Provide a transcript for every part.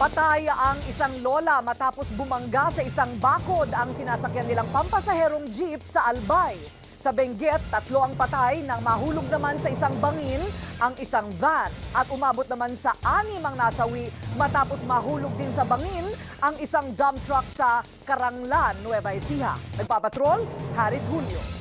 Patay ang isang lola matapos bumangga sa isang bakod ang sinasakyan nilang pampasaherong jeep sa Albay. Sa Benguet, 3 ang patay nang mahulog naman sa isang bangin ang isang van at umabot naman sa 6 ang nasawi matapos mahulog din sa bangin ang isang dump truck sa Caranglan, Nueva Ecija. Nagpapatrol, Haris Julio.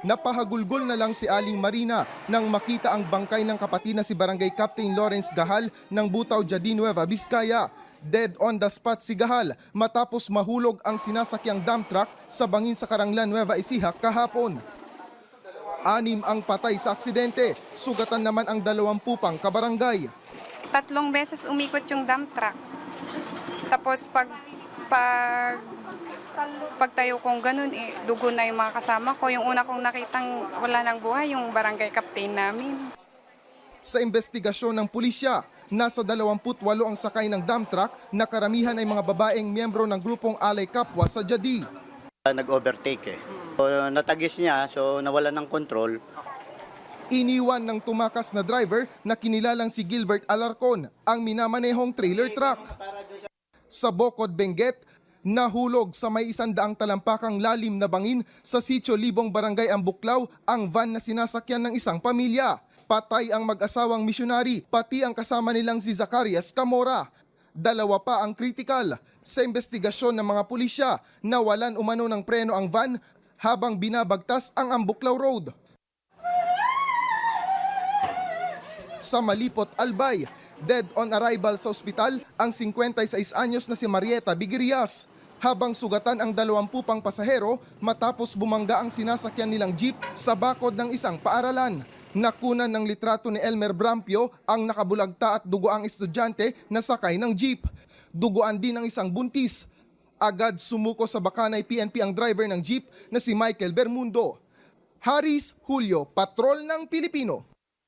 Napahagulgol na lang si Aling Marina nang makita ang bangkay ng kapatid na si Barangay Captain Lawrence Gahal ng Butaw, Jadi, Nueva Vizcaya. Dead on the spot si Gahal matapos mahulog ang sinasakyang dump truck sa bangin sa Caranglan, Nueva Ecija kahapon. 6 ang patay sa aksidente, sugatan naman ang 20 pang kabarangay. 3 beses umikot yung dump truck. Tapos pagtayo kong ganun, dugo na yung mga kasama ko. Yung una kong nakitang wala nang buhay, yung barangay captain namin. Sa investigasyon ng pulisya, nasa 28 ang sakay ng dump truck na karamihan ay mga babaeng miyembro ng grupong Alay Kapwa sa Jadi. Nag-overtake So, natagis niya, so nawala ng control. Iniwan ng tumakas na driver na kinilalang si Gilbert Alarcon ang minamanehong trailer truck. Sa Bocod, Benguet, nahulog sa may 100 talampakang lalim na bangin sa Sitio Libong Barangay Ambuklaw ang van na sinasakyan ng isang pamilya. Patay ang mag-asawang misyonary, pati ang kasama nilang si Zacarias Camora. 2 pa ang critical. Sa investigasyon ng mga pulisya, nawalan umano ng preno ang van habang binabagtas ang Ambuklaw Road. Sa Malipot, Albay, dead on arrival sa ospital ang 56 anyos na si Marieta Bigirias. Habang sugatan ang 20 pang pasahero matapos bumangga ang sinasakyan nilang jeep sa bakod ng isang paaralan. Nakunan ng litrato ni Elmer Brampio ang nakabulagta at dugoang estudyante na sakay ng jeep. Duguan din ang isang buntis. Agad sumuko sa Bacanay PNP ang driver ng jeep na si Michael Bermundo. Haris Julio, Patrol ng Pilipino.